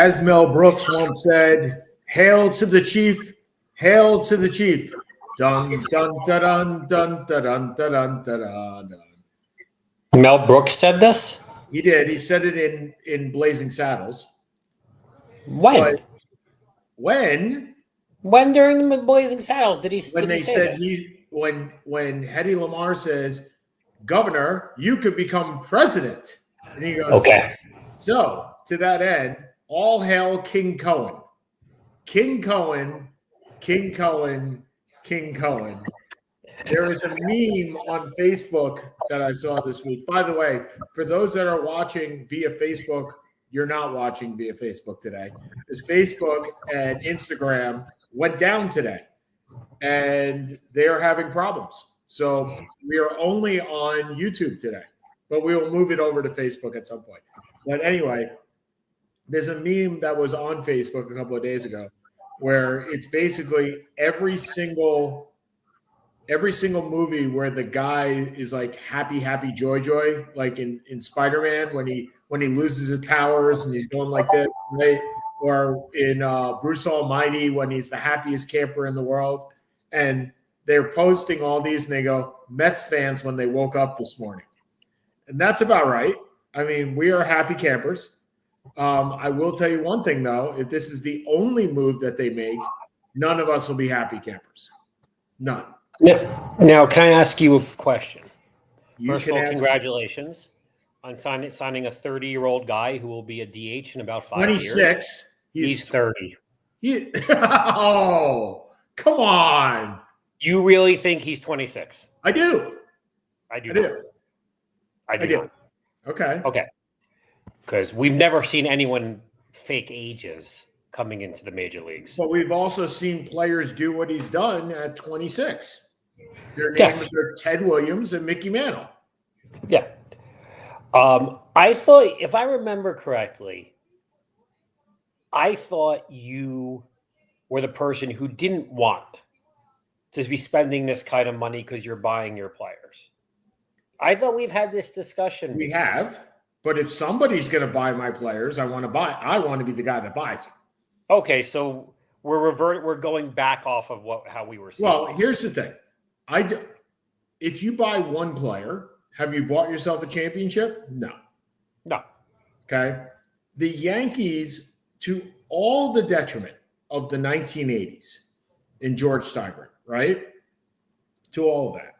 As Mel Brooks once said, "Hail to the chief! Hail to the chief!" Dun dun dun dun dun dun dun dun dun. Mel Brooks said this? He did. He said it in Blazing Saddles. When? But when during the Blazing Saddles did he say this? When Hedy Lamarr says, "Governor, you could become president," and he goes, "Okay." So to that end, all hail King Cohen. King Cohen, King Cohen, King Cohen. There is a meme on Facebook that I saw this week. By the way, for those that are watching via Facebook, you're not watching via Facebook today, because Facebook and Instagram went down today, and they are having problems. So we are only on YouTube today, but we will move it over to Facebook at some point. But anyway, there's a meme that was on Facebook a couple of days ago where it's basically every single movie where the guy is like happy, joy, like in Spider-Man when he loses his powers and he's going like this, right? Or in Bruce Almighty when he's the happiest camper in the world. And they're posting all these and they go, Mets fans when they woke up this morning. And that's about right. I mean, we are happy campers. I will tell you one thing, though. If this is the only move that they make, none of us will be happy campers. None. Now, can I ask you a question? First of all, congratulations on signing a 30-year-old guy who will be a DH in about 5 years. 26. He's 30. Oh, come on. You really think he's 26? I do. I do. Okay. Because we've never seen anyone fake ages coming into the major leagues. But we've also seen players do what he's done at 26. Their names are Ted Williams and Mickey Mantle. Yeah. I thought, if I remember correctly, I thought you were the person who didn't want to be spending this kind of money because you're buying your players. I thought we've had this discussion. We have. But if somebody's going to buy my players, I want to be the guy that buys them. Okay, so we're going back off of how we were seeing. Well, here's the thing. If you buy one player, have you bought yourself a championship? No. Okay. The Yankees, to all the detriment of the 1980s in George Steinbrenner, right? To all of that.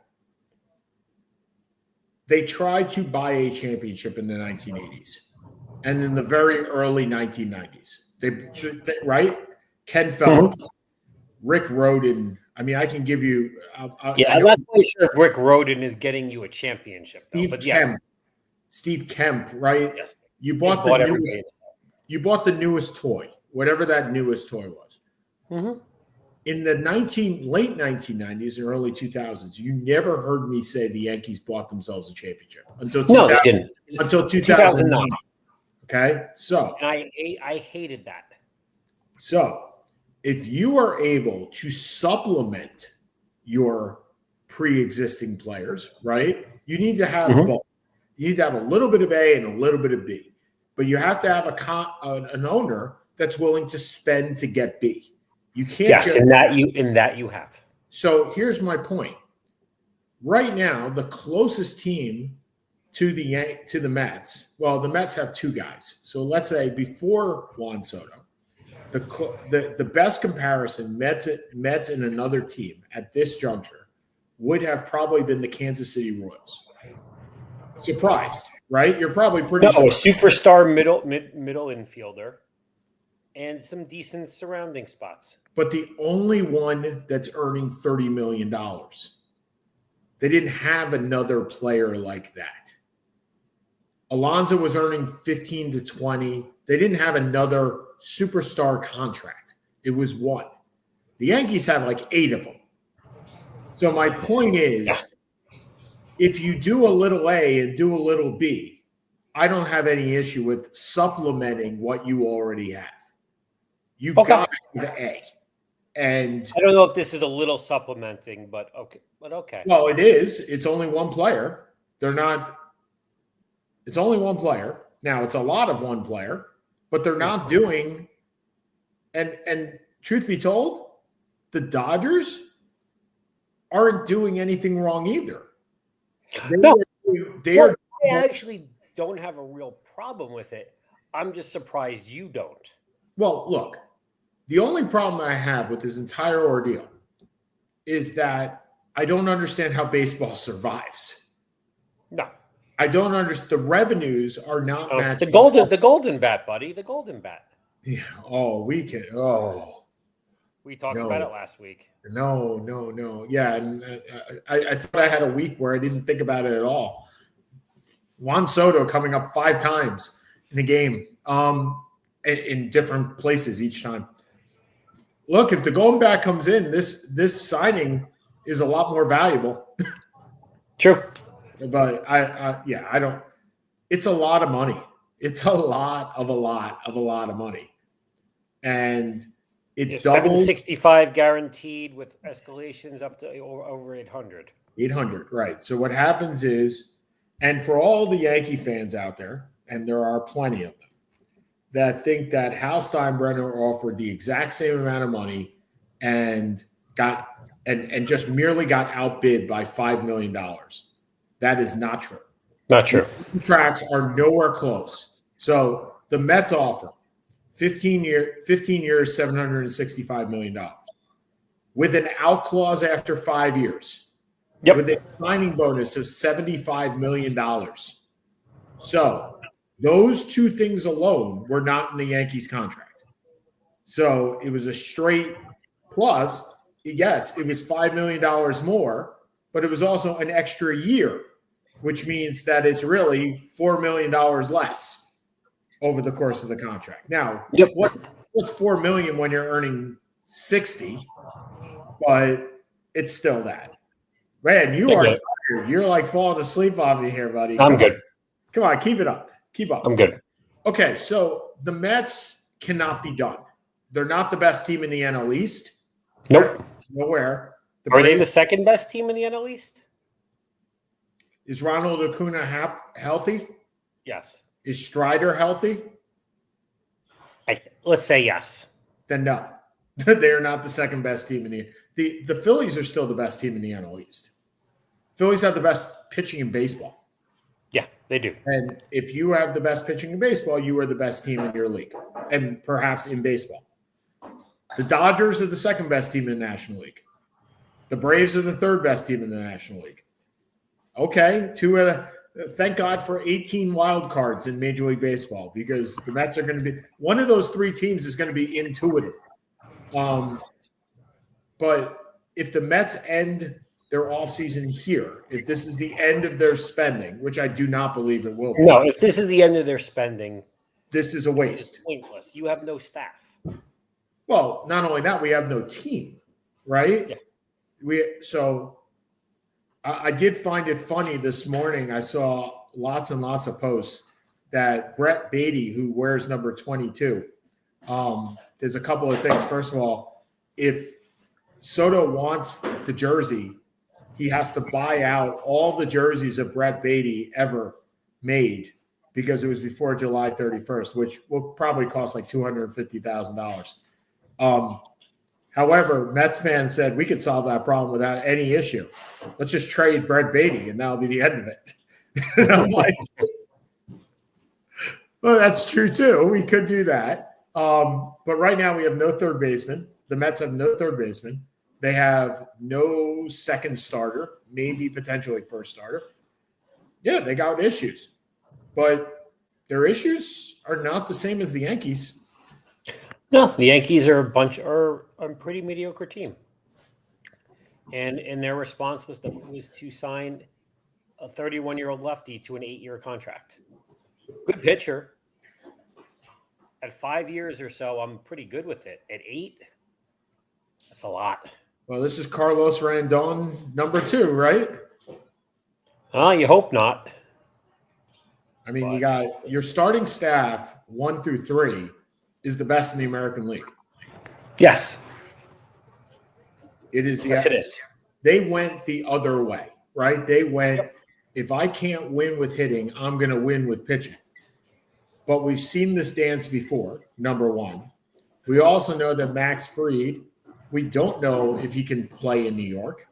They tried to buy a championship in the 1980s and in the very early 1990s. Right? Ken Phelps, Rick Rhoden. I mean, I can give you. I'm not quite sure if Rick Rhoden is getting you a championship. Steve Kemp, right? Yes. You bought the newest toy, whatever that newest toy was. Mm-hmm. In the late 1990s and early 2000s, you never heard me say the Yankees bought themselves a championship until 2009. Okay, so and I hated that. So if you are able to supplement your pre-existing players, right? You need to have both. You need to have a little bit of A and a little bit of B, but you have to have an owner that's willing to spend to get B. You can't. Yes, in that you have. So here's my point. Right now, the closest team to the Mets. Well, the Mets have two guys. So let's say before Juan Soto, the best comparison Mets and another team at this juncture would have probably been the Kansas City Royals. Surprised, right? You're probably pretty. A superstar middle infielder. And some decent surrounding spots. But the only one that's earning $30 million. They didn't have another player like that. Alonso was earning 15 to 20. They didn't have another superstar contract. It was one. The Yankees have like 8 of them. So my point is, if you do a little A and do a little B, I don't have any issue with supplementing what you already have. You got the A. And I don't know if this is a little supplementing, but okay. Well, it is. It's only one player. It's only one player. Now, it's a lot of one player, but they're not doing. And truth be told, the Dodgers aren't doing anything wrong either. I actually don't have a real problem with it. I'm just surprised you don't. Well, look, the only problem I have with this entire ordeal is that I don't understand how baseball survives. No. I don't understand. The revenues are not matching. The golden bat, buddy. The golden bat. Yeah. Oh, we can. Oh. We talked about it last week. No. Yeah, and I thought I had a week where I didn't think about it at all. Juan Soto coming up 5 times in the game, in different places each time. Look, if the golden bat comes in, this signing is a lot more valuable. True. But I don't. It's a lot of money. It's a lot of money, and it doubles. 765 guaranteed with escalations up to over 800. 800, right? So what happens is, and for all the Yankee fans out there, and there are plenty of them, that think that Hal Steinbrenner offered the exact same amount of money and just merely got outbid by $5 million. That is not true. Not true. The contracts are nowhere close. So the Mets offer 15 years, $765 million with an out clause after 5 years. Yep. With a signing bonus of $75 million. So those two things alone were not in the Yankees contract. So it was a straight plus. Yes, it was $5 million more, but it was also an extra year, which means that it's really $4 million less over the course of the contract. Now, what's $4 million when you're earning 60? But it's still that. Man, you are tired. You're like falling asleep on me here, buddy. I'm good. Come on, keep it up. Keep up. I'm good. Okay, so the Mets cannot be done. They're not the best team in the NL East. Nope. Nowhere. Are they the second best team in the NL East? Is Ronald Acuna healthy? Yes. Is Strider healthy? Let's say yes. Then no. They're not the second best team in the Phillies are still the best team in the NL East. Phillies have the best pitching in baseball. Yeah, they do. And if you have the best pitching in baseball, you are the best team in your league and perhaps in baseball. The Dodgers are the second best team in the National League. The Braves are the third best team in the National League. Okay, thank God for 18 wild cards in Major League Baseball because the Mets are going to be – one of those 3 teams is going to be intuitive. But if the Mets end their offseason here, if this is the end of their spending, which I do not believe it will be. No, if this is the end of their spending, this is a waste. Pointless. You have no staff. Well, not only that, we have no team, right? Yeah. I did find it funny this morning. I saw lots and lots of posts that Brett Beatty, who wears number 22, there's a couple of things. First of all, if Soto wants the jersey, he has to buy out all the jerseys of Brett Beatty ever made because it was before July 31st, which will probably cost like $250,000. However, Mets fans said we could solve that problem without any issue. Let's just trade Brett Beatty, and that'll be the end of it. And I'm like, well, that's true too. We could do that. But right now we have no third baseman. The Mets have no third baseman. They have no second starter, maybe potentially first starter. Yeah, they got issues. But their issues are not the same as the Yankees. No, the Yankees are a pretty mediocre team. And their response was to sign a 31-year-old lefty to an 8-year contract. Good pitcher. At 5 years or so, I'm pretty good with it. At 8, that's a lot. Well, this is Carlos Rondon, number 2, right? You hope not. I mean, you got your starting staff 1 through 3 is the best in the American League. Yes. It is. Yes, it is. They went the other way, right? They went, if I can't win with hitting, I'm going to win with pitching. but we've seen this dance before, number one. We also know that Max Fried, we don't know if he can play in New York.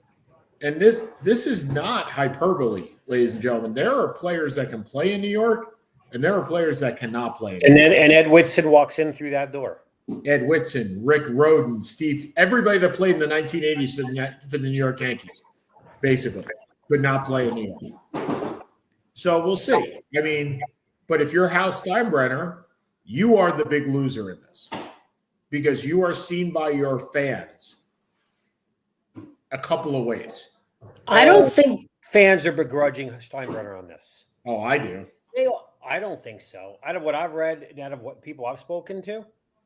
And this is not hyperbole, ladies and gentlemen. There are players that can play in New York, and there are players that cannot play. And then Ed Whitson walks in through that door. Ed Whitson, Rick Rhoden, Steve, everybody that played in the 1980s for the New York Yankees, basically, could not play in New York. So we'll see. I mean, but if you're Hal Steinbrenner, you are the big loser in this because you are seen by your fans a couple of ways. I don't think fans are begrudging Steinbrenner on this. Oh, I do. I don't think so. Out of what I've read and out of what people I've spoken to,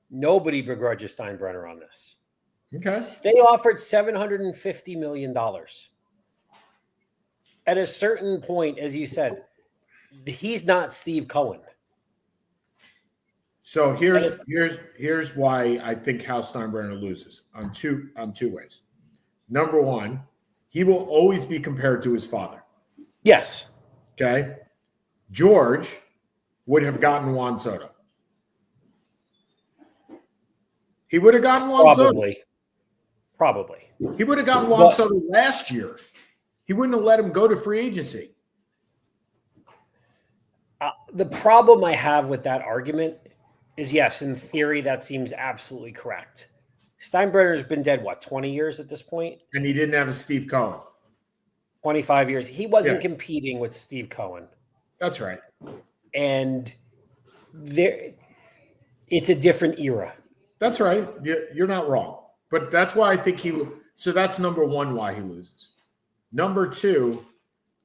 nobody begrudges Steinbrenner on this. Okay. They offered $750 million. At a certain point, as you said, he's not Steve Cohen. So here's why I think Hal Steinbrenner loses on two ways. Number one, he will always be compared to his father. Yes. Okay. George would have gotten Juan Soto. He would have gotten Juan Soto. Probably. He would have gotten Juan Soto last year. He wouldn't have let him go to free agency. The problem I have with that argument is, yes, in theory, that seems absolutely correct. Steinbrenner's been dead, 20 years at this point? And he didn't have a Steve Cohen. 25 years. He wasn't competing with Steve Cohen. That's right. And it's a different era. That's right. You're not wrong. But that's why I think so that's number one why he loses. Number two,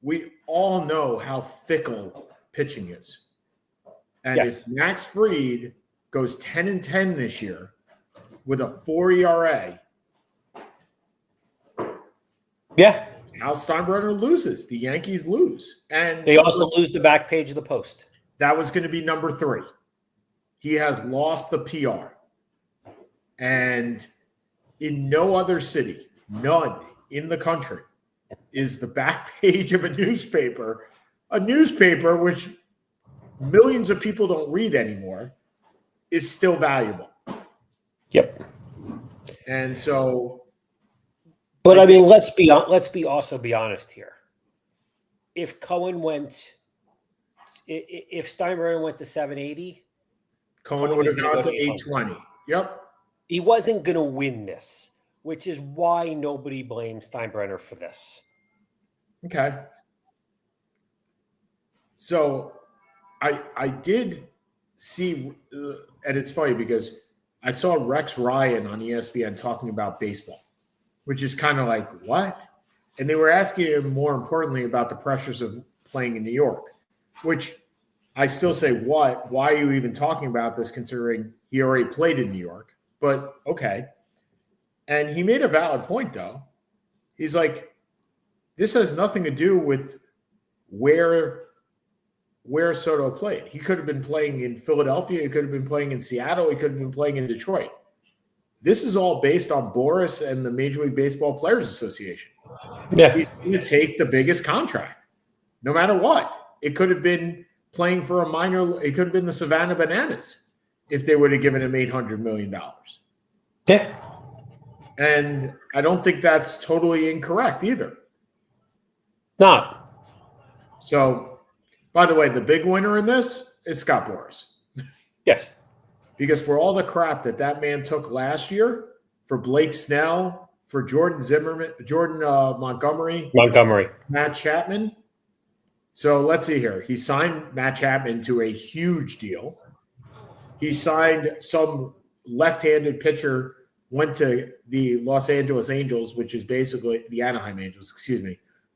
we all know how fickle pitching is. And if Max Fried goes 10-10 this year with a 4 ERA, Hal Steinbrenner loses. The Yankees lose. And they also lose the back page of the Post. That was going to be number 3. He has lost the PR. And in no other city, none in the country, is the back page of a newspaper which millions of people don't read anymore, is still valuable. Yep. And so, but I mean, let's be honest here. If Steinbrenner went to 780, Cohen would have gone to 820. Yep. He wasn't going to win this, which is why nobody blames Steinbrenner for this. Okay. So I did see, and it's funny because I saw Rex Ryan on ESPN talking about baseball, which is kind of like, what? And they were asking him more importantly about the pressures of playing in New York, which I still say, what? Why are you even talking about this considering he already played in New York? But okay. And he made a valid point, though. He's like, this has nothing to do with where Soto played. He could have been playing in Philadelphia. He could have been playing in Seattle. He could have been playing in Detroit. This is all based on Boris and the Major League Baseball Players Association. Yeah. He's going to take the biggest contract, no matter what. It could have been playing for a minor. It could have been the Savannah Bananas if they would have given him $800 million. Yeah. And I don't think that's totally incorrect either. Not. So, by the way, the big winner in this is Scott Boras. Yes. Because for all the crap that man took last year, for Blake Snell, for Jordan Montgomery, Matt Chapman. So let's see here. He signed Matt Chapman to a huge deal. He signed some left-handed pitcher, went to the Los Angeles Angels, which is basically the Anaheim Angels,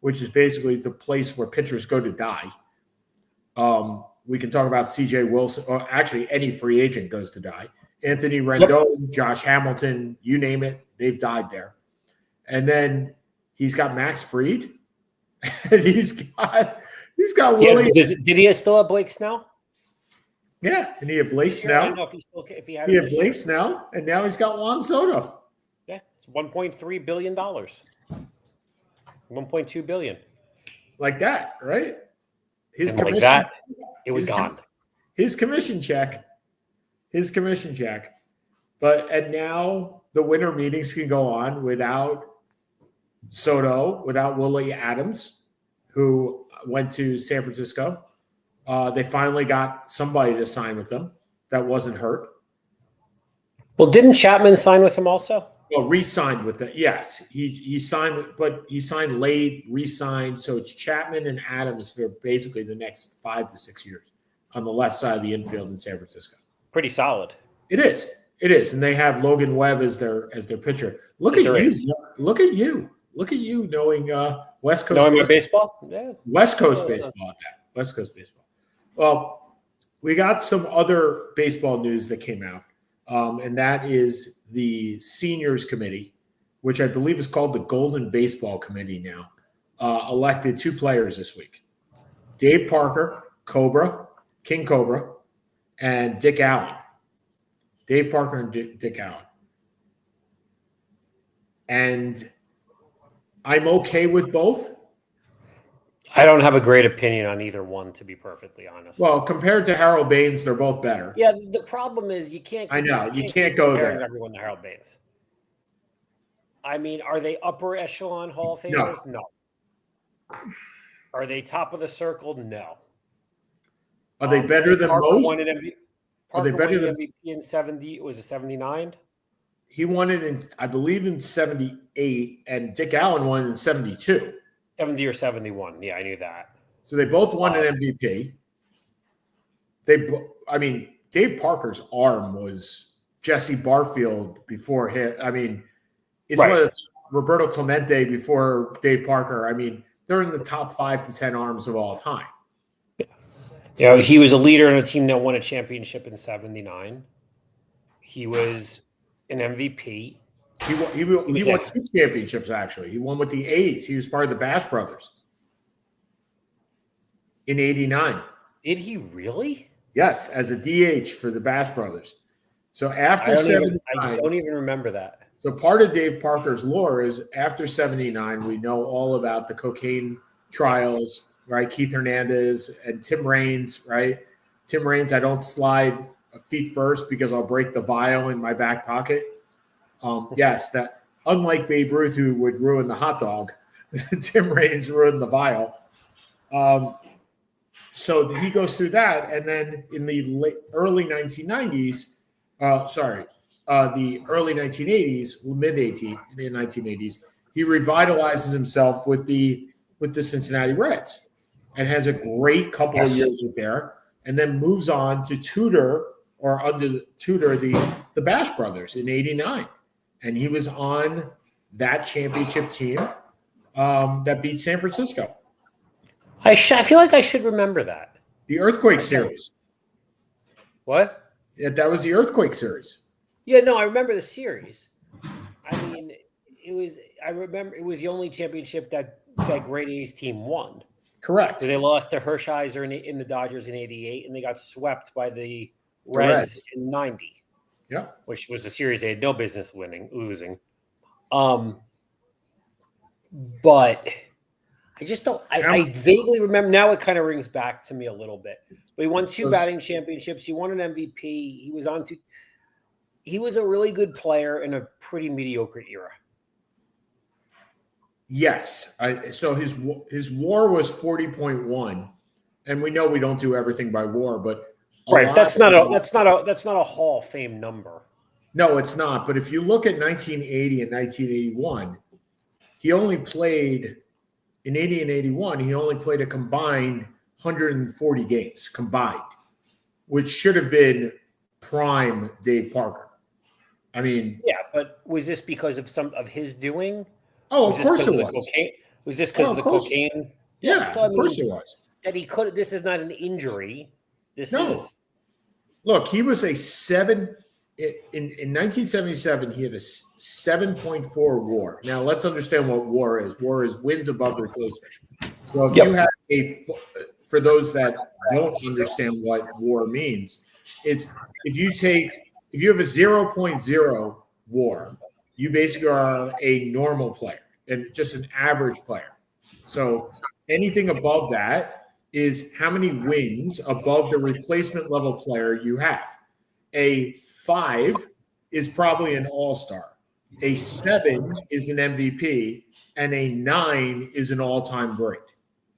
which is basically the place where pitchers go to die. We can talk about C.J. Wilson, or actually any free agent goes to die. Anthony Rendon, Josh Hamilton, you name it, they've died there. And then he's got Max Fried, and he's got Willie. Did he still have Blake Snell? Yeah, and he had Blake Snell. I don't know if he had Blake Snell, and now he's got Juan Soto. Yeah, it's $1.3 billion. $1.2 billion. Like that, right? His commission, like that, it was gone. his commission check. And now the winter meetings can go on without Soto, without Willie Adams, who went to San Francisco. They finally got somebody to sign with them that wasn't hurt. Well, didn't Chapman sign with him also? Well, re-signed with them. Yes, he signed, but he signed late, re-signed. So it's Chapman and Adams for basically the next 5 to 6 years on the left side of the infield in San Francisco. Pretty solid. It is, and they have Logan Webb as their pitcher. Look at you, knowing West Coast. Knowing my baseball, yeah. West Coast baseball at that. West Coast baseball. Well, we got some other baseball news that came out, and that is the Seniors Committee, which I believe is called the Golden Baseball Committee now, elected 2 players this week: Dave Parker, King Cobra, and Dick Allen. Dave Parker and Dick Allen. And I'm okay with both. I don't have a great opinion on either one, to be perfectly honest. Well, compared to Harold Baines, they're both better. Yeah, the problem is you can't. I know you can't go there. Everyone to Harold Baines. I mean, are they upper echelon Hall of Famers? No. Are they top of the circle? No. Are they better than Parker most? Won an MVP. Are they better than MVP in 70? Was it 79? He won it in, I believe, in 78, and Dick Allen won in 72. 70 or 71. Yeah, I knew that. So they both won an MVP. Dave Parker's arm was Jesse Barfield before him. I mean, it's right. What it's Roberto Clemente before Dave Parker. I mean, they're in the top 5 to 10 arms of all time. You know, he was a leader in a team that won a championship in 79. He was an MVP. He won 2 championships, actually. He won with the A's. He was part of the Bash Brothers in 89. Did he really? Yes, as a DH for the Bash Brothers. So after 79. I don't even remember that. So part of Dave Parker's lore is after 79, we know all about the cocaine trials, right? Keith Hernandez and Tim Raines, right? Tim Raines, I don't slide feet first because I'll break the vial in my back pocket. Yes, that unlike Babe Ruth, who would ruin the hot dog, Tim Raines ruined the vial. So he goes through that, and then in the early 1990s, the early 1980s, mid-1980s, he revitalizes himself with the Cincinnati Reds, and has a great couple of years with there, and then moves on to tutor the Bash Brothers in '89, and he was on that championship team that beat San Francisco. I feel like I should remember that. The Earthquake series. What? Yeah, that was the Earthquake series. Yeah, no, I remember the series. I mean, I remember it was the only championship that Great A's team won. Correct. They lost to Hershiser in the Dodgers in '88, and they got swept by the Reds in '90. Yeah, which was a series they had no business losing. But I just don't. I vaguely remember. Now it kind of rings back to me a little bit. But he won 2 batting championships. He won an MVP. He was a really good player in a pretty mediocre era. Yes. So his WAR was 40.1, and we know we don't do everything by WAR, but right. That's not a Hall of Fame number. No, it's not. But if you look at 1980 and 1981, he only played in 80 and 81. He only played a combined 140 games combined, which should have been prime Dave Parker. I mean, yeah, but was this because of some of his doing? Oh, of course it was. Was this because of the cocaine? Yeah, of course it was. That he could. This is not an injury. Look, he was a 7 in 1977. He had a 7.4 WAR. Now let's understand what WAR is. WAR is wins above replacement. So if you have for those that don't understand what WAR means, it's if you have a 0.0 WAR, you basically are a normal player and just an average player. So anything above that is how many wins above the replacement level player you have. A 5 is probably an all-star. A 7 is an MVP, and a 9 is an all-time great.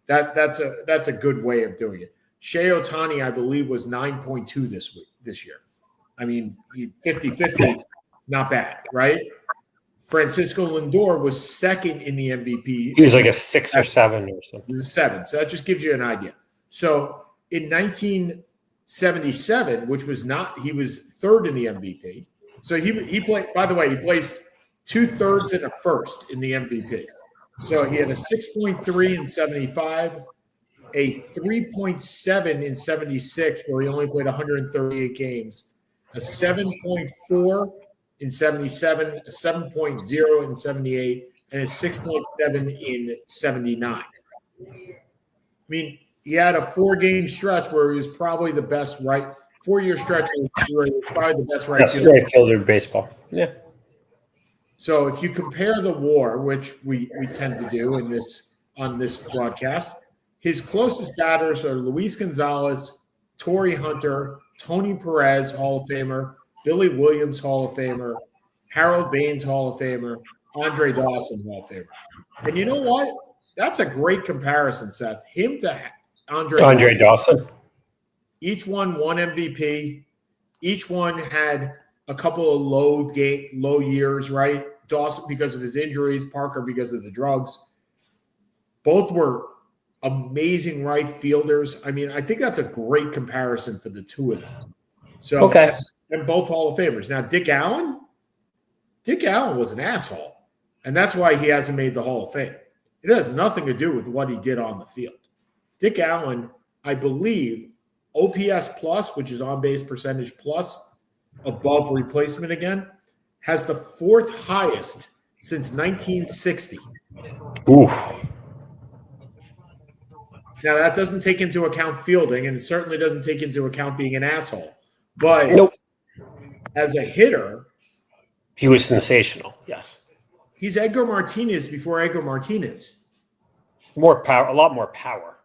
That's a good way of doing it. Shea Ohtani, I believe, was 9.2 this year. I mean, 50-50, not bad, right? Francisco Lindor was second in the MVP. He was like a 6 or 7 or something. He was a 7. So that just gives you an idea. So in 1977, which was not, he was third in the MVP. So he played, by the way, he placed 2/3 and a first in the MVP. So he had a 6.3 in 75, a 3.7 in 76, where he only played 138 games, a 7.4 in 77, a 7.0 in 78, and a 6.7 in 79. I mean, he had a 4-game stretch where he was probably the best 4-year stretch where he was probably the best right fielder in baseball. Yeah. So if you compare the WAR, which we tend to do on this broadcast, his closest batters are Luis Gonzalez, Torrey Hunter, Tony Perez, Hall of Famer, Billy Williams, Hall of Famer, Harold Baines, Hall of Famer, Andre Dawson, Hall of Famer. And you know what? That's a great comparison, Seth. Him to Andre Dawson. Each one MVP. Each one had a couple of low years, right? Dawson because of his injuries, Parker because of the drugs. Both were amazing right fielders. I mean, I think that's a great comparison for the two of them. So, okay. And both Hall of Famers. Now, Dick Allen was an asshole, and that's why he hasn't made the Hall of Fame. It has nothing to do with what he did on the field. Dick Allen, I believe, OPS plus, which is on-base percentage plus, above replacement again, has the 4th highest since 1960. Ooh. Now, that doesn't take into account fielding, and it certainly doesn't take into account being an asshole. But nope. As a hitter, he was sensational, yes. He's Edgar Martinez before Edgar Martinez. More power, a lot more power.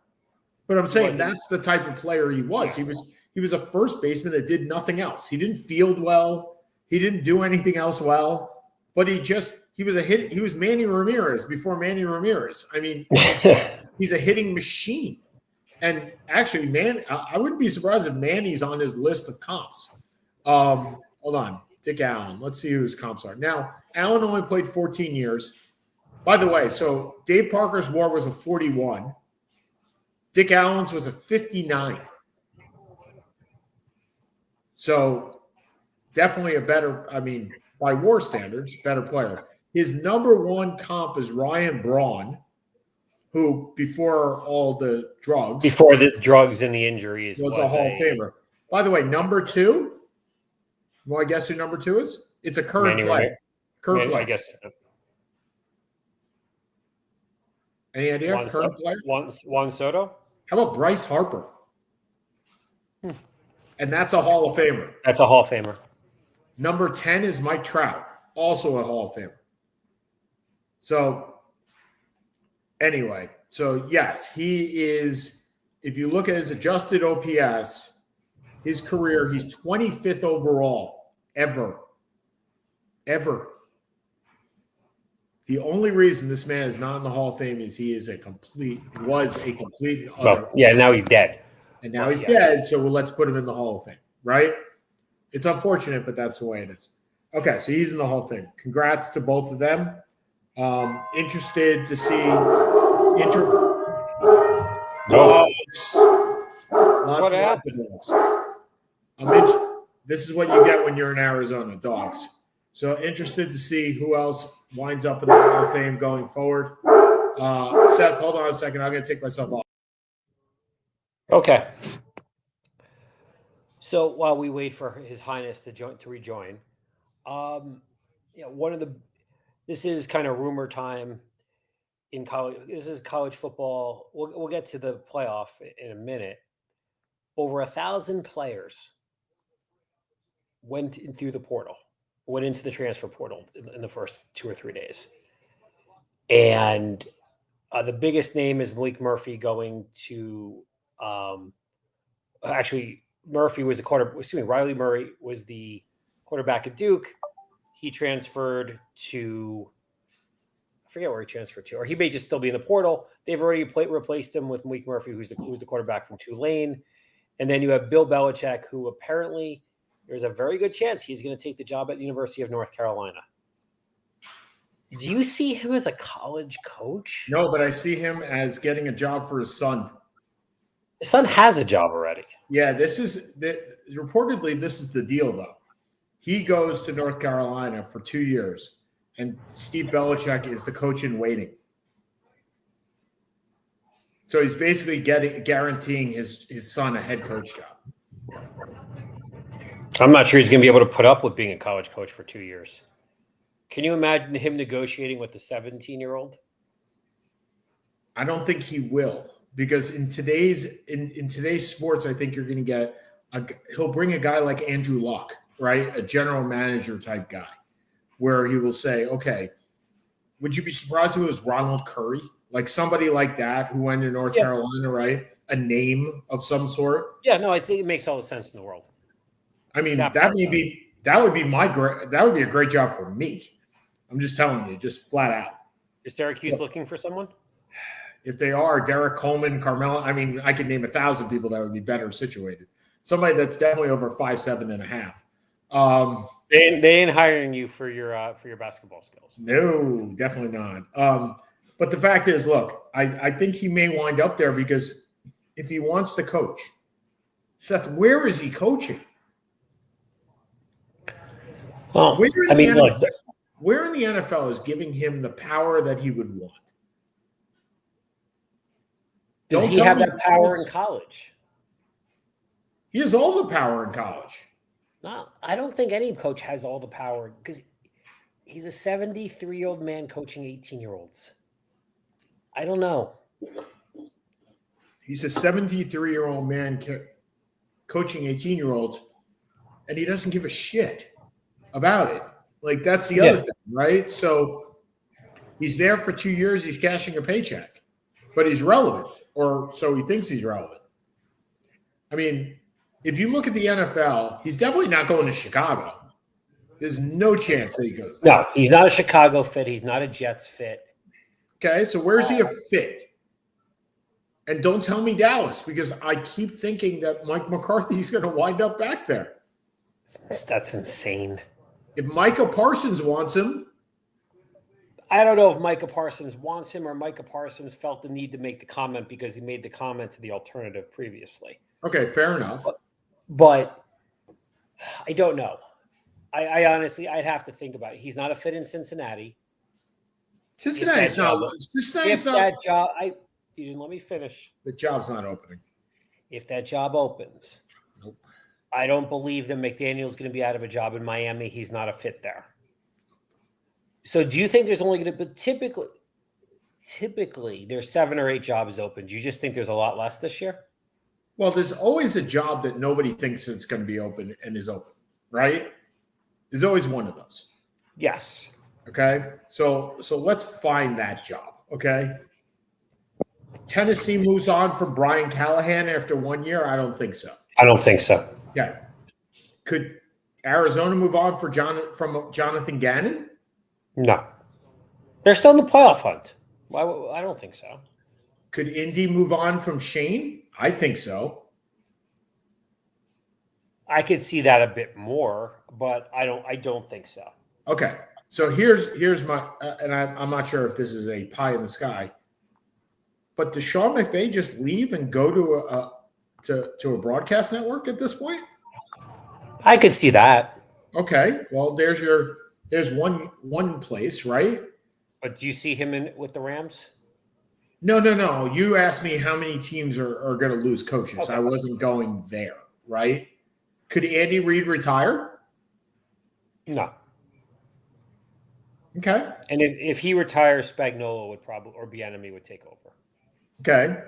But I'm saying that's the type of player he was. He was a first baseman that did nothing else. He didn't field well. He didn't do anything else well. But he was a hit. He was Manny Ramirez before Manny Ramirez. I mean, he's a hitting machine. And actually, I wouldn't be surprised if Manny's on his list of comps. Hold on. Dick Allen. Let's see who his comps are. Now, Allen only played 14 years. By the way, so Dave Parker's WAR was a 41. Dick Allen's was a 59. So definitely a better, by WAR standards, better player. His number 1 comp is Ryan Braun, who before all the drugs. Before the drugs and the injuries. Was a Hall of Famer. By the way, number 2, well, I guess who number 2 is? It's a current player. I guess. Any idea? Current player? Juan Soto? How about Bryce Harper? And that's a Hall of Famer. That's a Hall of Famer. Number 10 is Mike Trout, also a Hall of Famer. So, anyway, yes, he is, if you look at his adjusted OPS, his career, he's 25th overall, ever. The only reason this man is not in the Hall of Fame is he was a complete. Well, yeah, now he's dead. And now he's dead, so let's put him in the Hall of Fame, right? It's unfortunate, but that's the way it is. Okay, so he's in the Hall of Fame. Congrats to both of them. Interested to see dogs. Lots of dogs. This is what you get when you're in Arizona, dogs. So interested to see who else winds up in the Hall of Fame going forward. Seth, hold on a second. I'm going to take myself off. Okay. So while we wait for His Highness to rejoin, this is kind of rumor time in college. This is college football. We'll get to the playoff in a minute. Over 1,000 players went into the transfer portal in the first 2 or 3 days. And the biggest name is Malik Murphy going to Actually, Murphy was the quarterback. Excuse me, Riley Murray was the quarterback at Duke. He transferred to, I forget where he transferred to, or he may just still be in the portal. They've already replaced him with Malik Murphy, who's the quarterback from Tulane. And then you have Bill Belichick, who apparently there's a very good chance he's going to take the job at the University of North Carolina. Do you see him as a college coach? No, but I see him as getting a job for his son. His son has a job already. Yeah, reportedly this is the deal, though. He goes to North Carolina for 2 years, and Steve Belichick is the coach in waiting. So he's basically guaranteeing his son a head coach job. I'm not sure he's going to be able to put up with being a college coach for 2 years. Can you imagine him negotiating with the 17-year-old? I don't think he will, because in today's sports, I think you're going to get he'll bring a guy like Andrew Luck, right? A general manager type guy, where he will say, okay, would you be surprised if it was Ronald Curry? Like somebody like that who went to North Carolina, right? A name of some sort. Yeah, no, I think it makes all the sense in the world. I mean, that would be a great job for me. I'm just telling you, just flat out. Is Syracuse looking for someone? If they are, Derek Coleman, Carmelo, I mean, I could name 1,000 people that would be better situated. Somebody that's definitely over 5'7.5". They ain't hiring you for your basketball skills. No, definitely not. But the fact is, look, I think he may wind up there because if he wants to coach, Seth, where is he coaching? Well, where in the NFL is giving him the power that he would want? Does he have that power in college? He has all the power in college. No, I don't think any coach has all the power because he's a 73-year-old man coaching 18-year-olds. I don't know. He's a 73-year-old man coaching 18-year-olds, and he doesn't give a shit about it. Like, that's the other thing, right? So he's there for 2 years. He's cashing a paycheck, but he's relevant, or so he thinks he's relevant. I mean, if you look at the NFL, he's definitely not going to Chicago. There's no chance that he goes there. No, he's not a Chicago fit. He's not a Jets fit. Okay, so where's he a fit? And don't tell me Dallas, because I keep thinking that Mike McCarthy's going to wind up back there. That's insane. If Micah Parsons wants him. I don't know if Micah Parsons wants him or Micah Parsons felt the need to make the comment because he made the comment to the alternative previously. Okay, fair enough. But I don't know. I honestly, I'd have to think about it. He's not a fit in Cincinnati. Cincinnati's not. That job, you didn't let me finish. The job's not opening. If that job opens, nope. I don't believe that McDaniel's going to be out of a job in Miami. He's not a fit there. So do you think there's only going to be typically there's 7 or 8 jobs open? Do you just think there's a lot less this year? Well, there's always a job that nobody thinks it's going to be open and is open, right? There's always one of those. Yes. Okay. So let's find that job. Okay. Tennessee moves on from Brian Callahan after 1 year. I don't think so. I don't think so. Yeah. Could Arizona move on from Jonathan Gannon? No. They're still in the playoff hunt. I don't think so. Could Indy move on from Shane? I think so. I could see that a bit more, but I don't think so. Okay. So here's my and I'm not sure if this is a pie in the sky, but does Sean McVay just leave and go to a broadcast network at this point? I could see that. Okay. Well, there's one place, right? But do you see him with the Rams? No. You asked me how many teams are going to lose coaches. Okay. I wasn't going there, right? Could Andy Reid retire? No. Okay. And if he retires, Spagnuolo would probably, or Bieniemy would take over. Okay.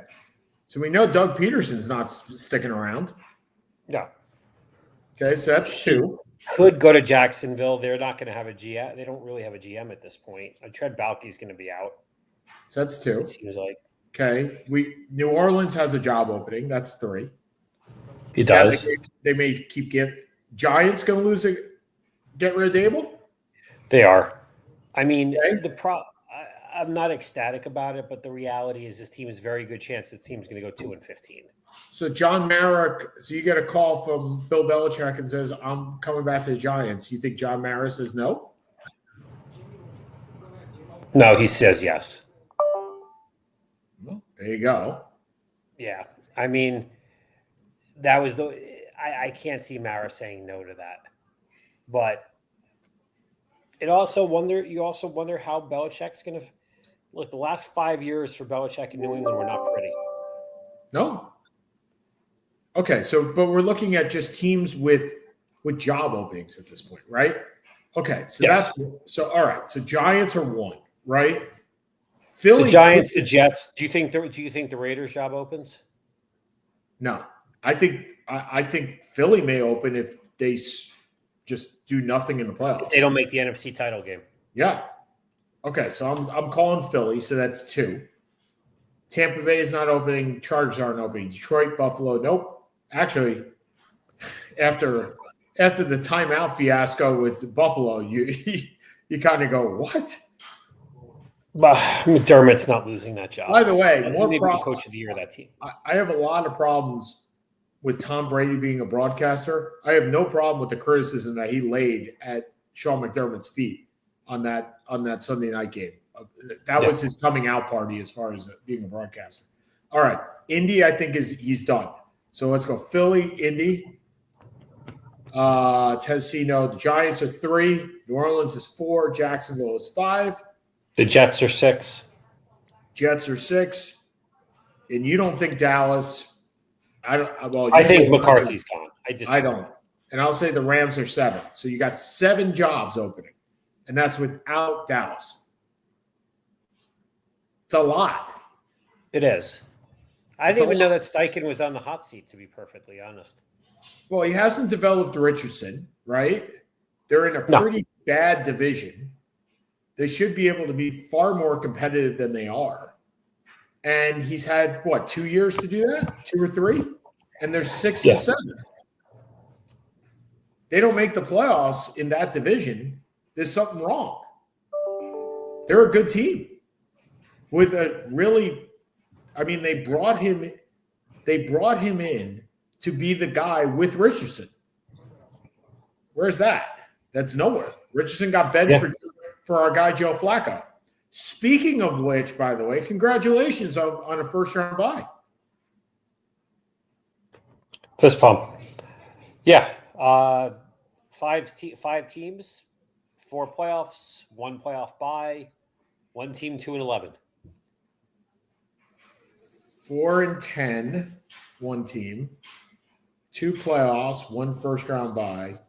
So we know Doug Peterson's not sticking around. No. Okay, so that's 2. Could go to Jacksonville. They're not going to have a GM. They don't really have a GM at this point. Tread Balke's going to be out. So that's 2. It seems like. Okay. New Orleans has a job opening. That's 3. He does. They may keep Giants going to get rid of Dable? They are. I mean, Okay. I'm not ecstatic about it, but the reality is this team is very good chance this team's going to go 2-15. So John Mara, so you get a call from Bill Belichick and says, I'm coming back to the Giants. You think John Mara says no? No, he says yes. Well, there you go. Yeah. I mean, that was I can't see Mara saying no to that. But you also wonder how Belichick's going to look. The last 5 years for Belichick in New England were not pretty. No. Okay, but we're looking at just teams with job openings at this point, right? Okay, so yes. All right. So Giants are 1, right? Philly, the Giants, the Jets. Do you think the Raiders job opens? No, I think Philly may open if they just do nothing in the playoffs. If they don't make the NFC title game. Yeah. Okay, so I'm calling Philly, so that's 2. Tampa Bay is not opening. Chargers aren't opening. Detroit, Buffalo, nope. Actually, after the timeout fiasco with Buffalo, you kind of go, what? McDermott's not losing that job. By the way, maybe the coach of the year of that team. I have a lot of problems with Tom Brady being a broadcaster. I have no problem with the criticism that he laid at Sean McDermott's feet on that Sunday night game. That was his coming out party as far as being a broadcaster. All right, Indy, I think he's done. So let's go Philly, Indy, Tennessee. No, the Giants are 3. New Orleans is 4. Jacksonville is 5. The Jets are 6. Jets are 6. And you don't think Dallas? I don't. Well, I think McCarthy's gone. I don't. And I'll say the Rams are 7. So you got 7 jobs opening, and that's without Dallas. It's a lot. It is. I didn't even know that Steichen was on the hot seat, to be perfectly honest. Well, he hasn't developed Richardson, right? They're in a pretty bad division. They should be able to be far more competitive than they are. And he's had, 2 years to do that? 2 or 3? And they're 6 and 7. They don't make the playoffs in that division. There's something wrong. They're a good team with a really – I mean, they brought him in to be the guy with Richardson. Where's that? That's nowhere. Richardson got benched for our guy Joe Flacco. Speaking of which, by the way, congratulations on a first-round bye. Fist pump. Yeah. 5 teams, 4 playoffs, 1 playoff bye, 1 team 2-11. 4-10, 1 team, 2 playoffs, 1 first-round bye,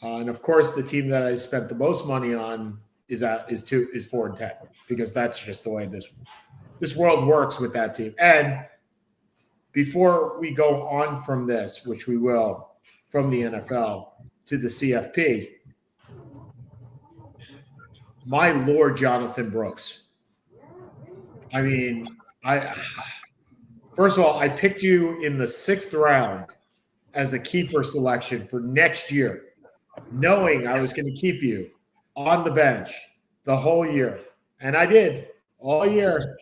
and of course, the team that I spent the most money on is 4-10 because that's just the way this world works with that team. And before we go on from this, which we will, from the NFL to the CFP, my Lord, Jonathan Brooks. I mean, first of all, I picked you in the 6th round as a keeper selection for next year, knowing I was going to keep you on the bench the whole year. And I did all year.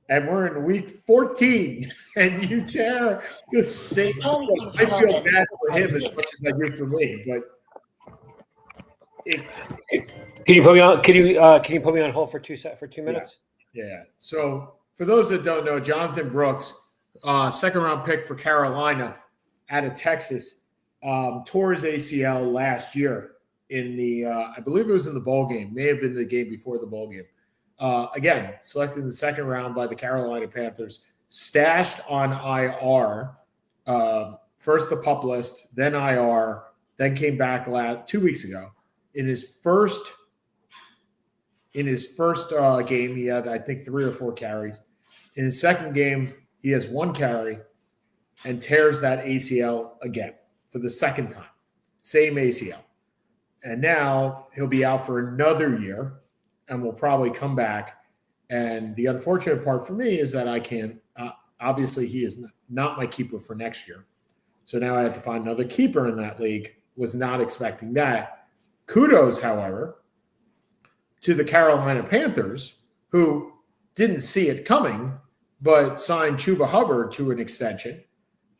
And we're in week 14, and you tear the same. I feel bad for him as much as I do for me, but can you put me on? Can you put me on hold for 2 minutes? Yeah. So for those that don't know, Jonathan Brooks, 2nd-round pick for Carolina out of Texas, tore his ACL last year in the I believe it was in the bowl game, may have been the game before the bowl game. Again, selected in the 2nd round by the Carolina Panthers, stashed on IR, first the PUP list, then IR, then came back 2 weeks ago. In his first game, he had, I think, 3 or 4 carries. In his second game, he has 1 carry and tears that ACL again for the 2nd time. Same ACL. And now he'll be out for another year and will probably come back And the unfortunate part for me is that I can't. Obviously, he is not my keeper for next year. So now I have to find another keeper in that league. Was not expecting that. Kudos, however, to the Carolina Panthers, who didn't see it coming, but signed Chuba Hubbard to an extension,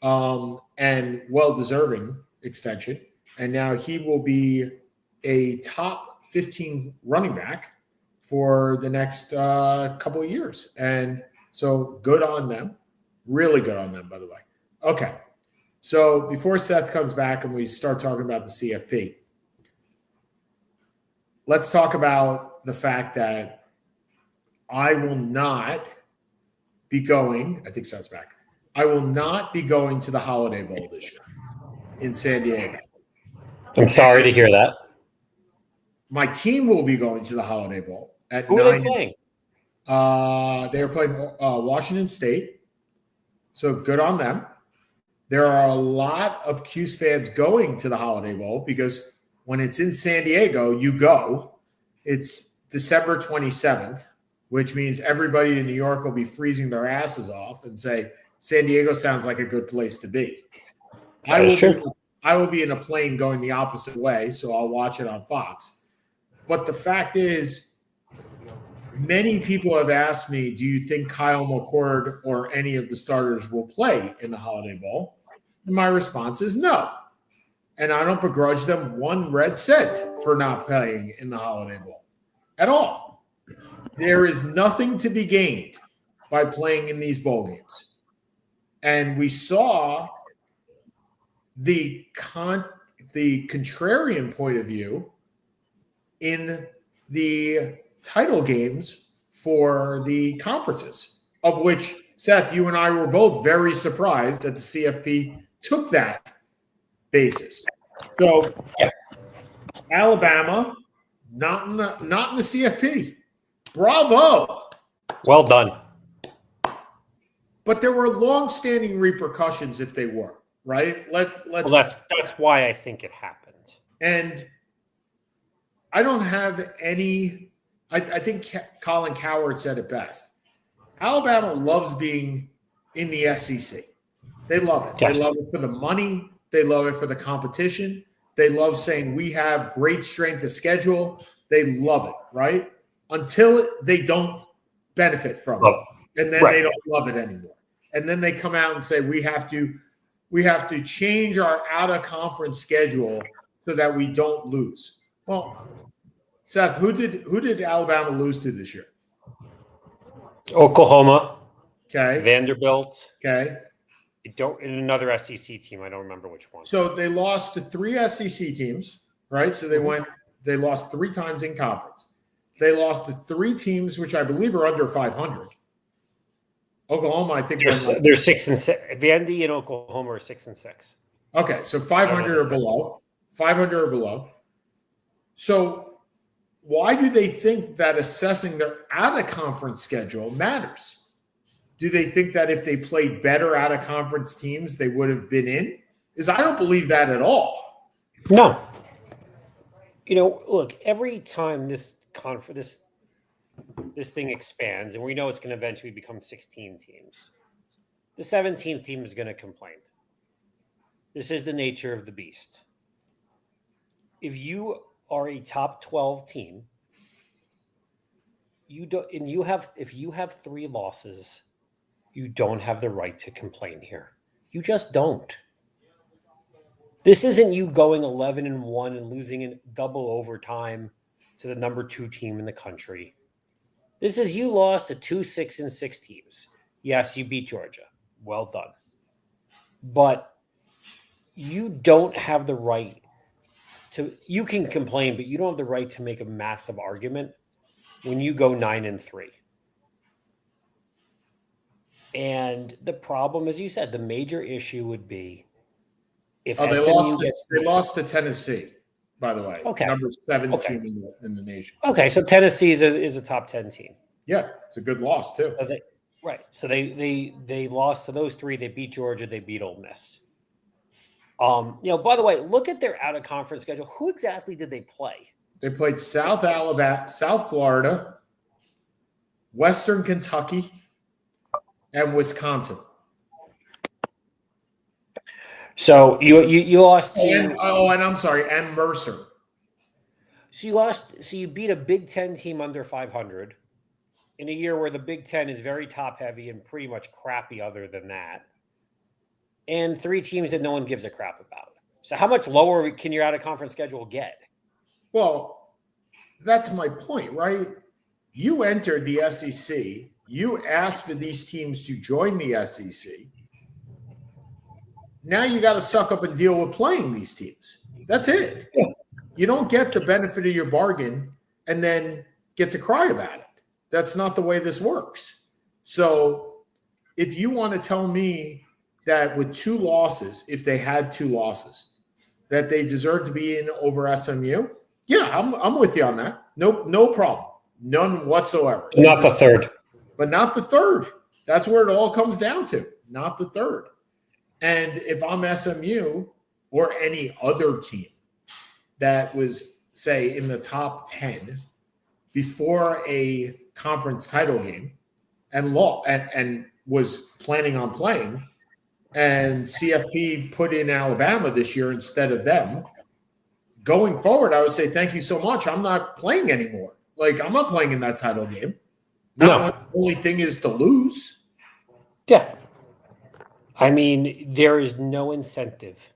and well-deserving extension. And now he will be a top 15 running back for the next couple of years. And so good on them. Really good on them, by the way. Okay. So before Seth comes back and we start talking about the CFP, let's talk about the fact that I will not be going. I think Seth's back. I will not be going to the Holiday Bowl this year in San Diego. I'm sorry to hear that. My team will be going to the Holiday Bowl at Who 9. are they playing? They are playing Washington State. So good on them. There are a lot of Cuse fans going to the Holiday Bowl because when it's in San Diego, you go. It's December 27th, which means everybody in New York will be freezing their asses off and say, San Diego sounds like a good place to be. I will be in a plane going the opposite way, so I'll watch it on Fox. But the fact is, many people have asked me, do you think Kyle McCord or any of the starters will play in the Holiday Bowl? And my response is no. And I don't begrudge them 1 red cent for not playing in the Holiday Bowl at all. There is nothing to be gained by playing in these bowl games. And we saw the contrarian point of view in the title games for the conferences, of which, Seth, you and I were both very surprised that the CFP took that basis. So Alabama, not in the CFP. Bravo. Well done. But there were long-standing repercussions if they were, right? Well, that's why I think it happened. And I don't have any – I think Colin Cowherd said it best. Alabama loves being in the SEC. They love it. Yes. They love it for the money. They love it for the competition. They love saying we have great strength of schedule. They love it, right? Until they don't benefit from it. And then they don't love it anymore. And then they come out and say we have to change our out-of-conference schedule so that we don't lose. Well, Seth, who did Alabama lose to this year? Oklahoma. Okay. Vanderbilt. Okay. In another SEC team. I don't remember which one. So they lost to 3 SEC teams, right? So they lost 3 times in conference. They lost to 3 teams, which I believe are under 500. Oklahoma, I think they're 6 and 6. Vandy and Oklahoma are 6 and 6. Okay, so 500 or below. 500 or below. So why do they think that assessing their out-of-conference schedule matters? Do they think that if they played better out-of-conference teams, they would have been in? Because I don't believe that at all. No. Look, every time this thing expands, and we know it's going to eventually become 16 teams, the 17th team is going to complain. This is the nature of the beast. If you are a top 12 team, if you have 3 losses, you don't have the right to complain here. You just don't. This isn't you going 11-1 and losing in double overtime to the number 2 team in the country. This is you lost to 2 6-6 teams. Yes, you beat Georgia. Well done. But you don't have the right to – you can complain, but you don't have the right to make a massive argument when you go 9-3. And the problem, as you said, the major issue would be if they lost to Tennessee, by the way. Okay. Number 7 team in the nation. Okay, so Tennessee is a top 10 team. Yeah, it's a good loss too. So they lost to those 3. They beat Georgia. They beat Ole Miss. By the way, look at their out-of-conference schedule. Who exactly did they play? They played South Alabama, South Florida, Western Kentucky, and Wisconsin. So you lost to and I'm sorry, and Mercer. So you lost. So you beat a Big Ten team under 500 in a year where the Big Ten is very top heavy and pretty much crappy. Other than that, and 3 teams that no one gives a crap about. So how much lower can your out of conference schedule get? Well, that's my point, right? You entered the SEC. You asked for these teams to join the SEC. Now you got to suck up and deal with playing these teams. That's it. You don't get the benefit of your bargain and then get to cry about it. That's not the way this works. So if you want to tell me that with 2 losses, if they had 2 losses, that they deserve to be in over SMU, yeah, I'm with you on that. No problem. None whatsoever. Not the third. But not the third. That's where it all comes down to. Not the third. And if I'm SMU or any other team that was, say, in the top 10 before a conference title game and was planning on playing, and CFP put in Alabama this year instead of them, going forward, I would say thank you so much. I'm not playing anymore. Like, I'm not playing in that title game. Not when the only thing is to lose. Yeah. I mean, there is no incentive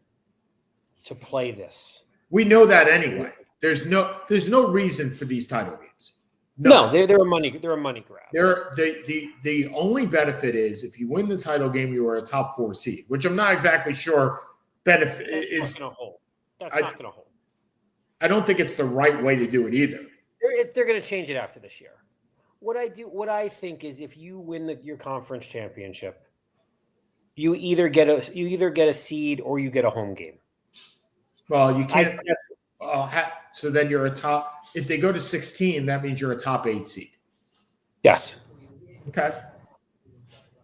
to play this. We know that anyway. There's no reason for these title games. No, they're a money grab. The only benefit is if you win the title game, you are a top 4 seed, which I'm not exactly sure benefit is going to hold. That's not going to hold. I don't think it's the right way to do it either. They're going to change it after this year. What I think is if you win your conference championship, you either get a seed or you get a home game. Well, you can't. So then you're a top. If they go to 16, that means you're a top 8 seed. Yes. Okay.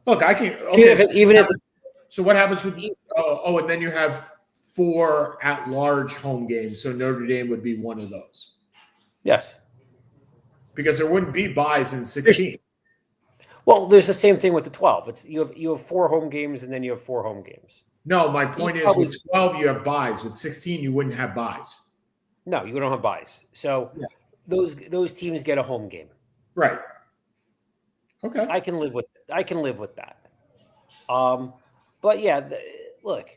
Look, I can. Okay. So what happens with? And then you have 4 at-large home games. So Notre Dame would be one of those. Yes. Because there wouldn't be buys in 16. Well, there's the same thing with the 12. It's you have 4 home games and then you have 4 home games. No, my point is with 12 you have buys. With 16 you wouldn't have buys. No, you don't have buys. So those teams get a home game. Right. Okay. I can live with that. But yeah, look,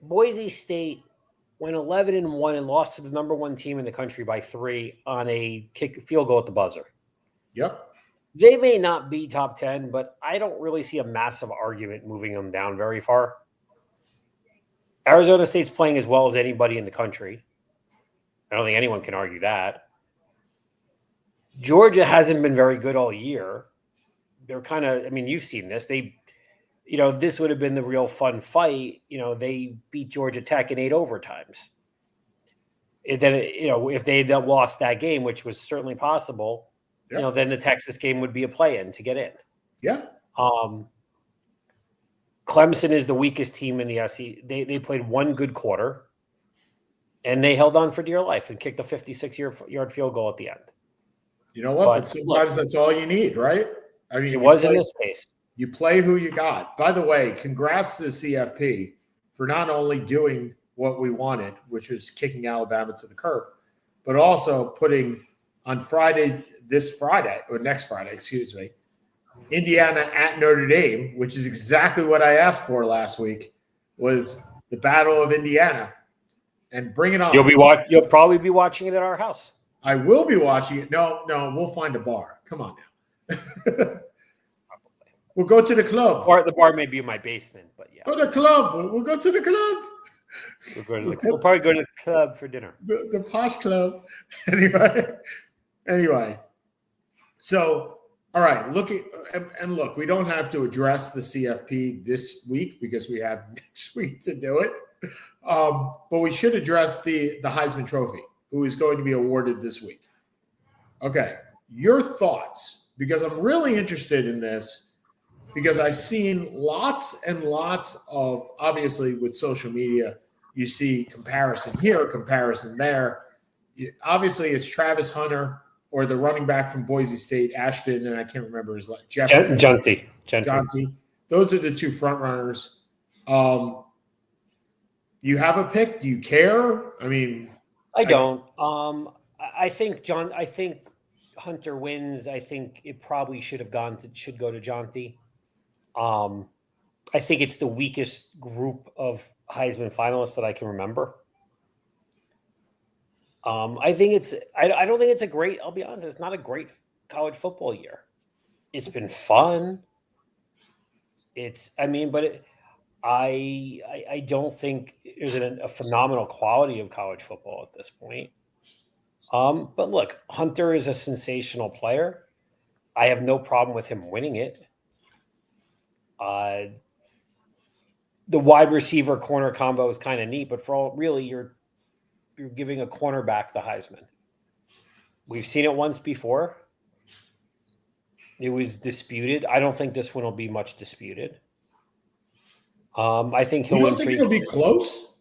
Boise State went 11-1 and lost to the number 1 team in the country by 3 on a field goal at the buzzer. Yep. They may not be top 10, but I don't really see a massive argument moving them down very far. Arizona State's playing as well as anybody in the country. I don't think anyone can argue that. Georgia hasn't been very good all year. They're kind of, I mean, you've seen this. This would have been the real fun fight. They beat Georgia Tech in 8 overtimes. If they had lost that game, which was certainly possible, then the Texas game would be a play-in to get in. Yeah. Clemson is the weakest team in the SEC. They played 1 good quarter, and they held on for dear life and kicked a 56-yard field goal at the end. You know what? But sometimes that's all you need, right? I mean, it was in this case. You play who you got. By the way, congrats to the CFP for not only doing what we wanted, which was kicking Alabama to the curb, but also putting on next Friday, Indiana at Notre Dame, which is exactly what I asked for last week, was the Battle of Indiana. And bring it on. You'll probably be watching it at our house. I will be watching it. No, we'll find a bar. Come on now. We'll go to the club. Or the bar may be in my basement, but yeah. Go to the club. We'll go to the club. We'll probably go to the club for dinner. The posh club. Anyway. So, all right. Look, we don't have to address the CFP this week because we have next week to do it. But we should address the Heisman Trophy, who is going to be awarded this week. Okay. Your thoughts, because I'm really interested in this, because I've seen lots and lots of, obviously with social media, you see comparison here, comparison there. Obviously, it's Travis Hunter or the running back from Boise State, Ashton, and I can't remember his last Jeffrey. Genty. Those are the two front runners. You have a pick? Do you care? I mean, I don't. I think Hunter wins. I think it probably should go to Jonty. I think it's the weakest group of Heisman finalists that I can remember. I think I don't think it's a great. I'll be honest. It's not a great college football year. It's been fun. I don't think there's a phenomenal quality of college football at this point. But look, Hunter is a sensational player. I have no problem with him winning it. The wide receiver corner combo is kind of neat, but for all really, you're giving a cornerback the Heisman. We've seen it once before. It was disputed. I don't think this one will be much disputed. I think he'll win. You don't think it'll be close?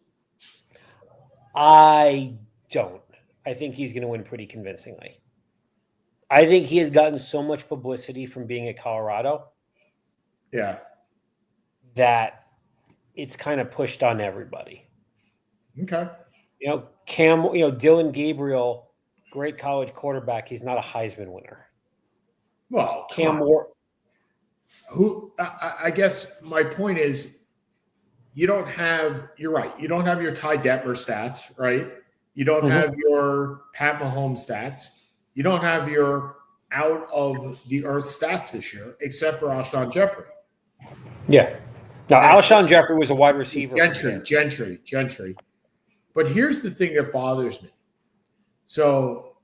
I don't. I think he's going to win pretty convincingly. I think he has gotten so much publicity from being at Colorado. Yeah. That it's kind of pushed on everybody. Okay. Dylan Gabriel, great college quarterback. He's not a Heisman winner. Well, Cam Moore. I guess my point is, you're right. You don't have your Ty Detmer stats, right? You don't have your Pat Mahomes stats. You don't have your out of the earth stats this year, except for Alshon Jeffrey. Yeah. Now, Alshon Jeffrey was a wide receiver. Gentry. But here's the thing that bothers me. So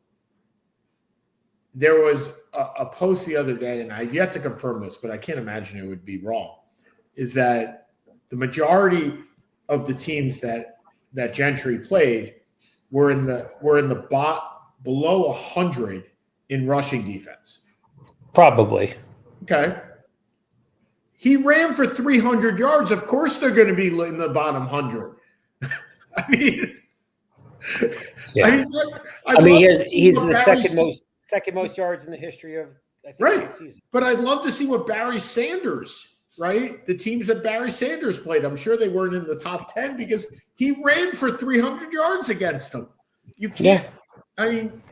there was a post the other day, and I've yet to confirm this, but I can't imagine it would be wrong, is that the majority of the teams that Gentry played were in the below 100 in rushing defense. Probably. Okay. He ran for 300 yards. Of course they're going to be in the bottom 100. I mean, yeah. He's the second most yards in the history of the season. But I'd love to see what Barry Sanders, right? The teams that Barry Sanders played, I'm sure they weren't in the top 10 because he ran for 300 yards against them. You can't. Yeah. I mean,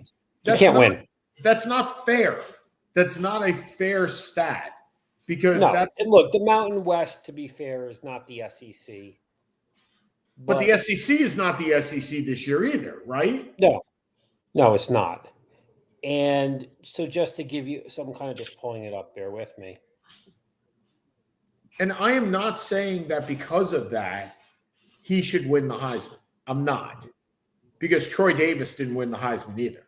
you can't win. That's not fair. That's not a fair stat because look, the Mountain West, to be fair, is not the SEC. But the SEC is not the SEC this year either, right? No, it's not. And so just to give you – so I'm kind of just pulling it up. Bear with me. And I am not saying that because of that, he should win the Heisman. I'm not. Because Troy Davis didn't win the Heisman either.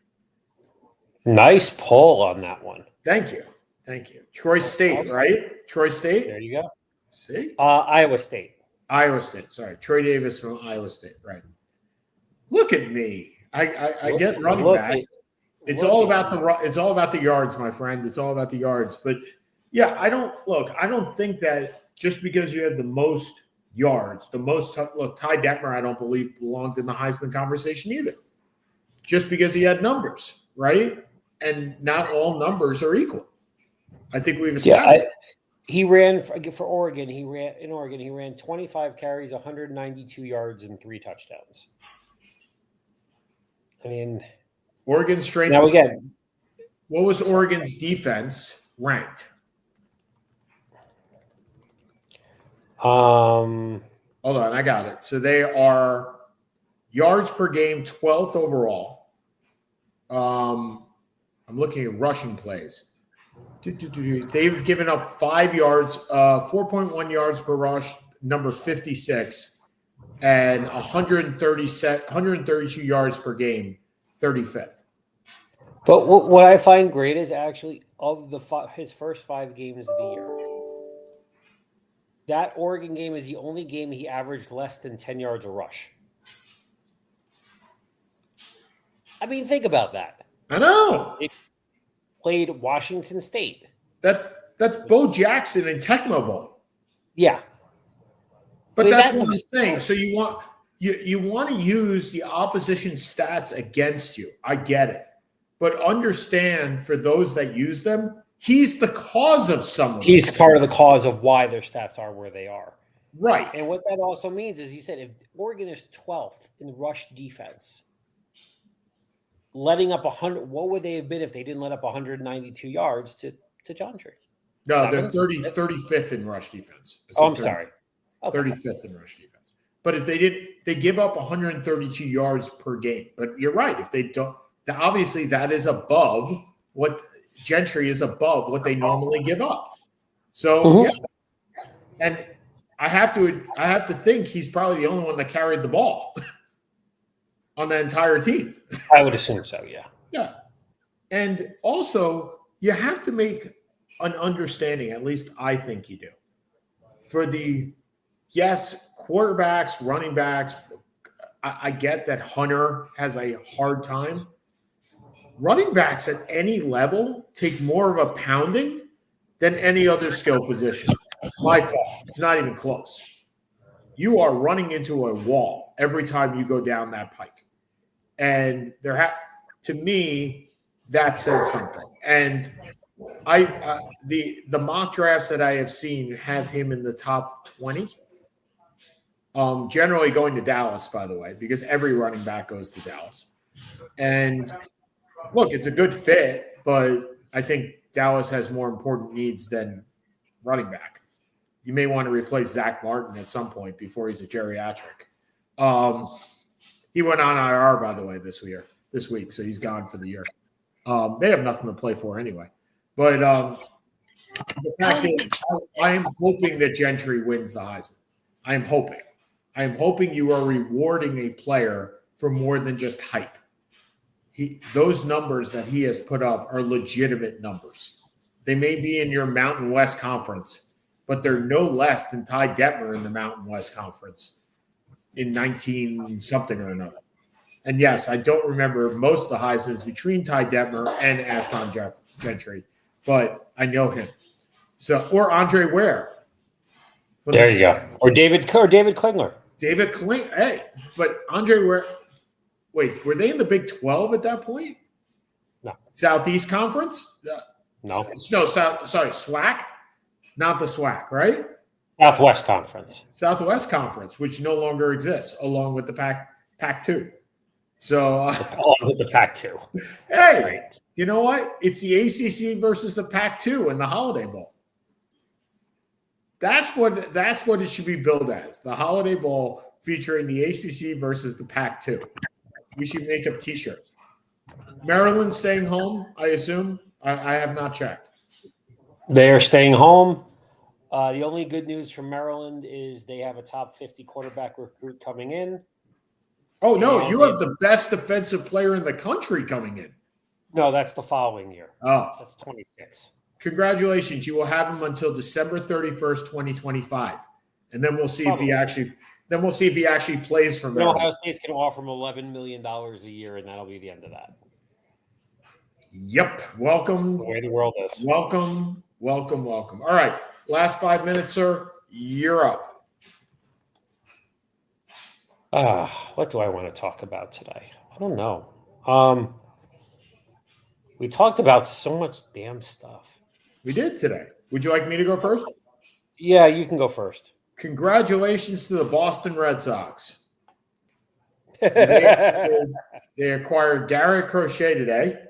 Nice pull on that one. Thank you. Troy State, right? Troy State? There you go. See? Iowa State. Sorry. Troy Davis from Iowa State, right. Look at me. I get running backs. It's all about the yards, my friend. It's all about the yards. But yeah, I don't think that just because you had the most yards, Ty Detmer, I don't believe belonged in the Heisman conversation either. Just because he had numbers, right? And not all numbers are equal. I think we've established. He ran for Oregon. He ran 25 carries, 192 yards, and 3 touchdowns. I mean, Oregon's strength. Now again, what was Oregon's defense ranked? Hold on, I got it. So they are yards per game, 12th overall. I'm looking at rushing plays. They've given up 5 yards, 4.1 yards per rush, number 56, and 132 yards per game, 35th. But what I find great is actually of his first 5 games of the year, that Oregon game is the only game he averaged less than 10 yards a rush. I mean, think about that. I know. It played Washington State. That's Bo Jackson and Tecmo Bowl. Yeah. But that's what I'm saying. So you want to use the opposition stats against you. I get it. but understand for those that use them, he's the cause of some of He's this. part of the cause of why their stats are where they are. Right. And what that also means is he said if Oregon is 12th in rush defense, letting up 100, what would they have been if they didn't let up 192 yards to John Tree? No, they're 35th in rush defense. Oh, I'm sorry. Okay. 35th in rush defense. But if they give up 132 yards per game. But you're right. If they don't, obviously that is above what Gentry is above what they normally give up. So, yeah. And I have to think he's probably the only one that carried the ball on the entire team. I would assume so, yeah. Yeah. And also, you have to make an understanding, at least I think you do, for the, yes, quarterbacks, running backs. I get that Hunter has a hard time. Running backs at any level take more of a pounding than any other skill position. My fault. It's not even close. You are running into a wall every time you go down that pike. And to me, that says something. And the mock drafts that I have seen have him in the top 20. Generally going to Dallas, by the way, because every running back goes to Dallas. And look, it's a good fit, but I think Dallas has more important needs than running back. You may want to replace Zach Martin at some point before he's a geriatric. He went on IR, by the way, this week, so he's gone for the year. They have nothing to play for anyway. But the fact is, I am hoping that Gentry wins the Heisman. I am hoping you are rewarding a player for more than just hype. Those numbers that he has put up are legitimate numbers. They may be in your Mountain West Conference, but they're no less than Ty Detmer in the Mountain West Conference in 19-something or another. And yes, I don't remember most of the Heismans between Ty Detmer and Ashton Gentry, but I know him. So, or Andre Ware. There you go. Or David Klingler. David Klingler. Hey, but Andre Ware. Wait, were they in the Big 12 at that point? No. Southeast Conference? No. No, sorry, SWAC? Not the SWAC, right? Southwest Conference. Southwest Conference, which no longer exists, along with the Pac-2. So, along with the Pac-2. Hey, right. You know what? It's the ACC versus the Pac-2 in the Holiday Bowl. That's what it should be billed as. The Holiday Bowl featuring the ACC versus the Pac-2. We should make up T-shirts. Maryland staying home, I assume. I have not checked. They are staying home. The only good news from Maryland is they have a top 50 quarterback recruit coming in. Oh, no, you have the best defensive player in the country coming in. No, that's the following year. Oh. That's 26. Congratulations. You will have him until December 31st, 2025. And then we'll see if he actually plays for Maryland. Ohio State's going to offer him $11 million a year, and that'll be the end of that. Yep. Welcome. The way the world is. Welcome. All right. Last 5 minutes, sir. You're up. What do I want to talk about today? I don't know. We talked about so much damn stuff. We did today. Would you like me to go first? Yeah, you can go first. Congratulations to the Boston Red Sox. They acquired Garrett Crochet today,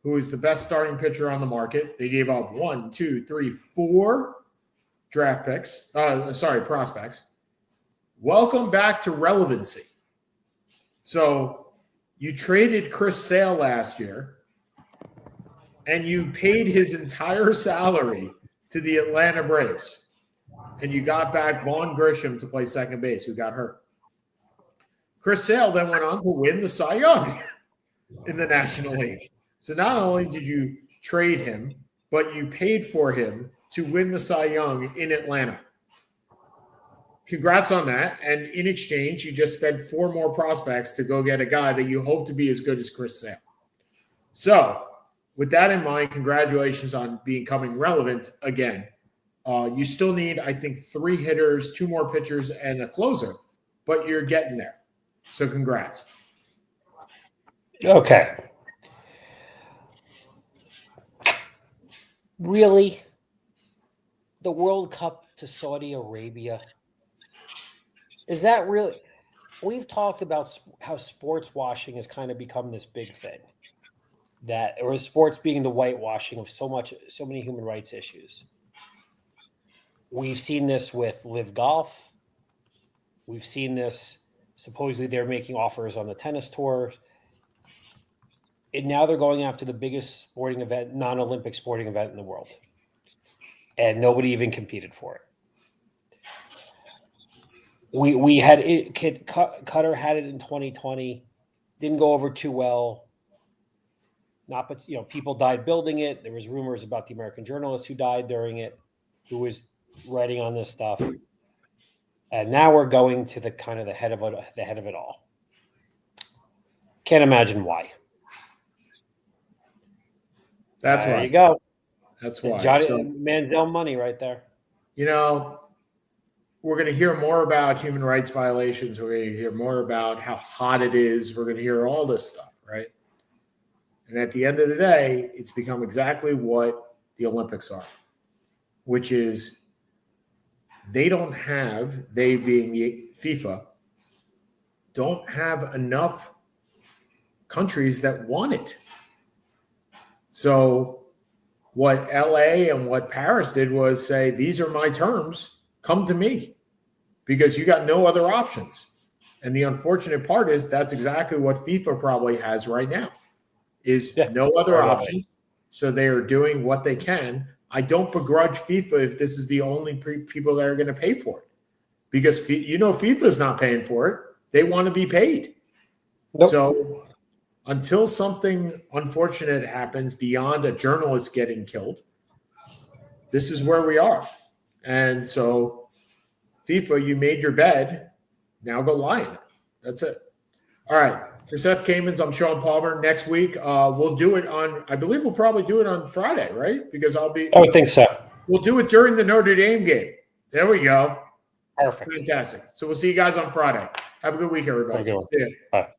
who is the best starting pitcher on the market. They gave up 4 draft picks. Prospects. Welcome back to relevancy. So you traded Chris Sale last year, and you paid his entire salary to the Atlanta Braves. And you got back Vaughn Grisham to play second base, who got hurt. Chris Sale then went on to win the Cy Young in the National League. So not only did you trade him, but you paid for him to win the Cy Young in Atlanta. Congrats on that. And in exchange, you just spent 4 more prospects to go get a guy that you hope to be as good as Chris Sale. So with that in mind, congratulations on becoming relevant again. You still need, I think, 3 hitters, 2 more pitchers, and a closer, but you're getting there. So congrats. Okay. Really? The World Cup to Saudi Arabia? Is that really? We've talked about how sports washing has kind of become this big thing. Or sports being the whitewashing of so many human rights issues. We've seen this with Live Golf. We've seen this. Supposedly, they're making offers on the tennis tour. And now they're going after the biggest sporting event, non-Olympic sporting event in the world. And nobody even competed for it. We had it. Qatar had it in 2020. Didn't go over too well. But people died building it. There was rumors about the American journalist who died during it, who was writing on this stuff. And now we're going to the head of it all. Can't imagine why. That's why. There you go. That's why. Manziel money right there. We're going to hear more about human rights violations. We're going to hear more about how hot it is. We're going to hear all this stuff, right? And at the end of the day, it's become exactly what the Olympics are, which is they being the FIFA, don't have enough countries that want it. So what LA and what Paris did was say, these are my terms, come to me, because you got no other options. And the unfortunate part is that's exactly what FIFA probably has right now, is no other options. So they are doing what they can. I don't begrudge FIFA if this is the only people that are going to pay for it, because FIFA is not paying for it. They want to be paid. Nope. So until something unfortunate happens beyond a journalist getting killed, this is where we are. And so FIFA, you made your bed. Now go lie in it. That's it. All right. For Seth Kamens, I'm Sean Palmer. Next week, we'll do it I believe we'll probably do it on Friday, right? Because I would think so. We'll do it during the Notre Dame game. There we go. Perfect. Fantastic. So we'll see you guys on Friday. Have a good week, everybody. See you. Bye.